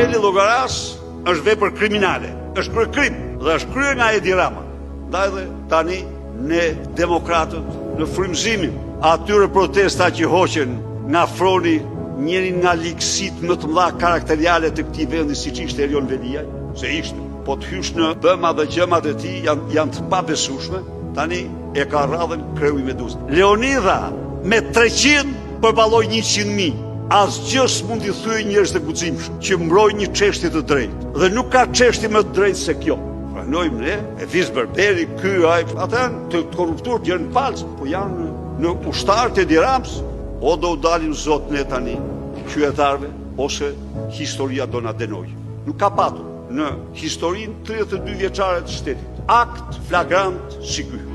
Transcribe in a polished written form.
Deli Llogaras është vepër kriminale, është kryer krim dhe është kryer nga Edi Rama. Ndaj dhe tani ne demokratët në frymëzimin atyre protesta që hoqen nga froni njërin nga ligësit më të mëdha karakteriale të këtij vendi siç ishte Erion Veliaj, se ishte, po të hysh në bëma dhe gjëmat e tij janë të pabesueshme, tani e ka radhën kreu i Meduzës. Leonida me 300 përballoi 100.000. Asgjë s'mund t'i thyej njerëz të guximshëm që mbrojnë një çështje të drejtë. Dhe nuk ka çështje më të drejtë se kjo. Pranojmë ne, Evis Berberi, ky ai, ata të korruptuar janë falsë, po janë në ushtarët e Edi Ramës, o do u dalin zot ne tani qytetarëve ose historia do na denoj. Nuk ka patur në historinë 32 vjeçare të shtetit akt flagrant si ky.